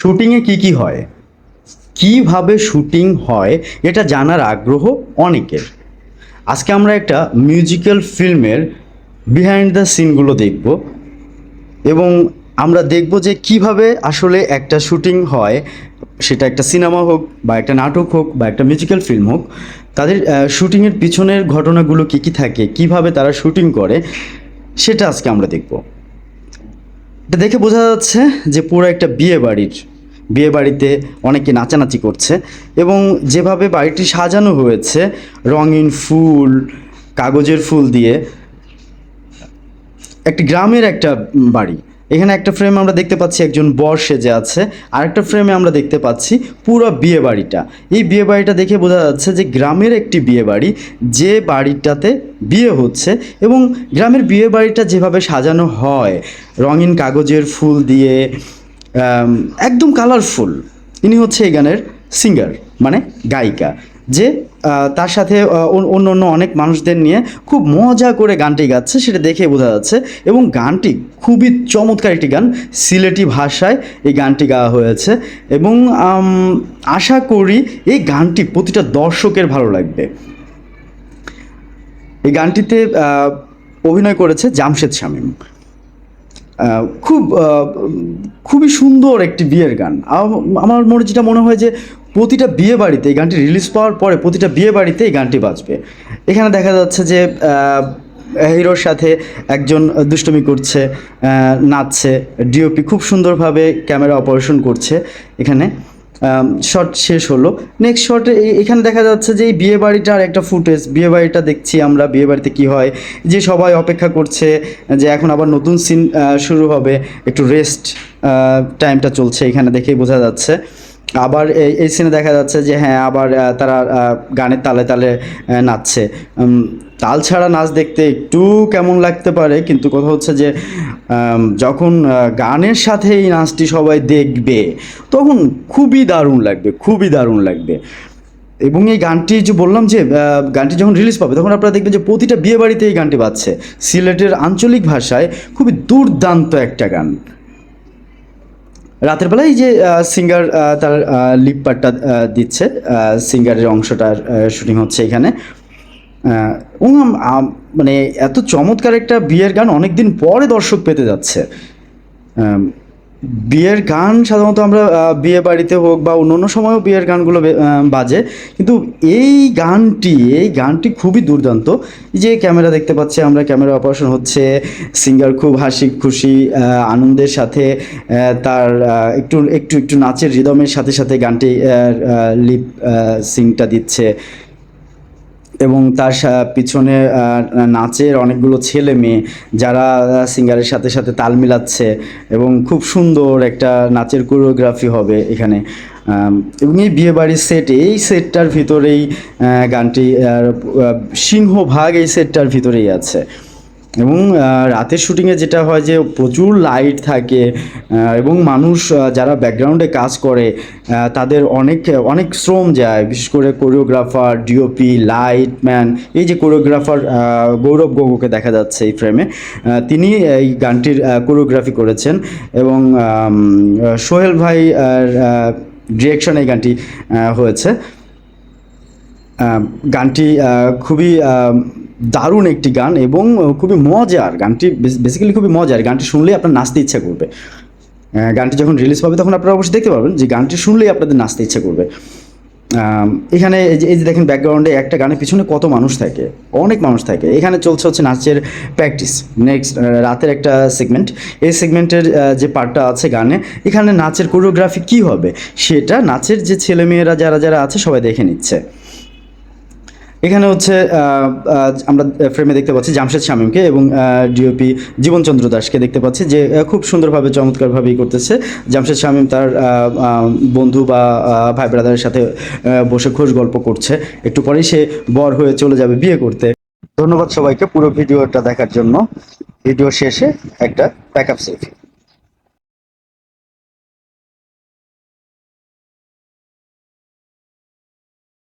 শুটিংয়ে কি হয়, কিভাবে শুটিং হয় এটা জানার আগ্রহ অনেকের। আজকে আমরা একটা মিউজিক্যাল ফিল্মের বিহাইন্ড দ্য সিনগুলো দেখব এবং আমরা দেখব যে কিভাবে আসলে একটা শুটিং হয়, সেটা একটা সিনেমা হোক বা একটা নাটক হোক বা একটা মিউজিক্যাল ফিল্ম হোক, তাদের শুটিংয়ের পিছনের ঘটনাগুলো কী থাকে, কিভাবে তারা শুটিং করে, সেটা আজকে আমরা দেখব। এটা দেখে বোঝা যাচ্ছে যে পুরো একটা বিয়ে বাড়িতে অনেকে নাচানাচি করছে এবং যেভাবে বাড়িটি সাজানো হয়েছে রঙিন ফুল, কাগজের ফুল দিয়ে, একটি গ্রামের একটা বাড়ি। এখানে একটা ফ্রেমে আমরা দেখতে পাচ্ছি একজন বর সেজে আছে, আরেকটা ফ্রেমে আমরা দেখতে পাচ্ছি পুরো বিয়ে বাড়িটা। এই বিয়ে বাড়িটা দেখে বোঝা যাচ্ছে যে গ্রামের একটি বিয়ে বাড়ি, যে বাড়িটাতে বিয়ে হচ্ছে। এবং গ্রামের বিয়ে বাড়িটা যেভাবে সাজানো হয় রঙিন কাগজের ফুল দিয়ে, একদম কালারফুল। ইনি হচ্ছে এই গানের সিঙ্গার, মানে গায়িকা, যে তার সাথে অন্য অন্য অনেক মানুষদের নিয়ে খুব মজা করে গানটি গাচ্ছে, সেটা দেখে বোঝা যাচ্ছে। এবং গানটি খুবই চমৎকার একটি গান, সিলেটি ভাষায় এই গানটি গাওয়া হয়েছে। এবং আশা করি এই গানটি প্রতিটা দর্শকের ভালো লাগবে। এই গানটিতে অভিনয় করেছে জামশেদ শামীম। খুবই সুন্দর একটি বিয়ের গান। আমার যেটা মনে হয় যে প্রতিটা বিয়ে বাড়িতে এই গানটি রিলিজ পাওয়ার পরে প্রতিটা বিয়ে বাড়িতে এই গানটি বাজবে। এখানে দেখা যাচ্ছে যে হিরোর সাথে একজন দুষ্টুমি করছে, নাচছে, ডিওপি খুব সুন্দরভাবে ক্যামেরা অপারেশন করছে। এখানে শট শেষ হলো, নেক্সট শটে এখানে দেখা যাচ্ছে যে এই বিয়ে বাড়িটার একটা ফুটেজ, বিয়ে বাড়িটা দেখছি আমরা। বিয়ে বাড়িতে কী হয়, যে সবাই অপেক্ষা করছে যে এখন আবার নতুন সিন শুরু হবে, একটু রেস্ট টাইমটা চলছে, এখানে দেখেই বোঝা যাচ্ছে। আবার এই সিনে দেখা যাচ্ছে যে হ্যাঁ, আবার তারা গানের তালে তালে নাচছে। তাল ছাড়া নাচ দেখতে একটু কেমন লাগতে পারে, কিন্তু কথা হচ্ছে যে যখন গানের সাথে এই নাচটি সবাই দেখবে তখন খুবই দারুণ লাগবে, খুবই দারুণ লাগবে। এবং এই গানটি যে বললাম যে গানটি যখন রিলিজ পাবে তখন আপনারা দেখবেন যে প্রতিটা বিয়ে বাড়িতে এই গানটি বাজছে, সিলেটের আঞ্চলিক ভাষায় খুবই দুর্দান্ত একটা গান। রাতের বেলায় যে সিঙ্গার তার লিপ পার্টটা দিচ্ছে, সিঙ্গারের অংশটার শুটিং হচ্ছে এখানে। মানে এত চমৎকার একটা বিয়ের গান অনেক দিন পরে দর্শক পেতে যাচ্ছে। বিয়ের গান সাধারণত আমরা বিয়ে বাড়িতে হোক বা অন্য অন্য সময়ও বিয়ের গানগুলো বাজে, কিন্তু এই গানটি খুবই দুর্দান্ত। যে ক্যামেরা দেখতে পাচ্ছি আমরা, ক্যামেরা অপারেশন হচ্ছে, সিঙ্গার খুব হাসি খুশি আনন্দের সাথে তার একটু একটু একটু নাচের রিদমের সাথে সাথে গানটি লিপ সিংটা দিচ্ছে। এবং তার পিছনে নাচের অনেকগুলো ছেলে মেয়ে যারা সিঙ্গারের সাথে সাথে তাল মিলাচ্ছে, এবং খুব সুন্দর একটা নাচের কোরিওগ্রাফি হবে এখানে। এবং এই বিয়েবাড়ির এই সেটটার ভিতরেই গানটি সিংহভাগ এই সেটটার ভিতরেই আছে। এবং রাতের শুটিংয়ে যেটা হয় যে প্রচুর লাইট থাকে এবং মানুষ যারা ব্যাকগ্রাউন্ডে কাজ করে তাদের অনেক শ্রম যায়, বিশেষ করে কোরিওগ্রাফার, ডিওপি, লাইটম্যান। এই যে কোরিওগ্রাফার গৌরব গগৈকে দেখা যাচ্ছে এই ফ্রেমে, তিনি এই গানটির কোরিওগ্রাফি করেছেন। এবং সোহেল ভাই ডিরেকশন এই গানটি হয়েছে। গানটি খুবই দারুণ একটি গান এবং খুবই মজার। গানটি বেসিক্যালি খুবই মজার, গানটি শুনলেই আপনার নাচতে ইচ্ছা করবে। গানটি যখন রিলিজ পাবে তখন আপনারা অবশ্যই দেখতে পাবেন যে গানটি শুনলেই আপনাদের নাচতে ইচ্ছা করবে। এখানে এই যে দেখেন ব্যাকগ্রাউন্ডে একটা গানের পিছনে কত মানুষ থাকে, অনেক মানুষ থাকে। এখানে চলছে নাচের প্র্যাকটিস। নেক্সট রাতের একটা সেগমেন্ট, এই সেগমেন্টের যে পার্টটা আছে গানে, এখানে নাচের কোরিওগ্রাফি কী হবে সেটা নাচের যে ছেলেমেয়েরা যারা আছে সবাই দেখে নিচ্ছে। এখানে হচ্ছে আমরা ফ্রেমে দেখতে পাচ্ছি জামশেদ শামীমকে এবং ডিওপি জীবনচন্দ্র দাসকে দেখতে পাচ্ছি, যে খুব সুন্দরভাবে চমৎকারভাবেই করতেছে। জামশেদ শামীম তার বন্ধু বা ভাই ব্রাদারের সাথে বসে খোশ গল্প করছে, একটু পরেই সে বর হয়ে চলে যাবে বিয়ে করতে। ধন্যবাদ সবাইকে পুরো ভিডিওটা দেখার জন্য। ভিডিও শেষে একটা ব্যাকআপ সেলফি।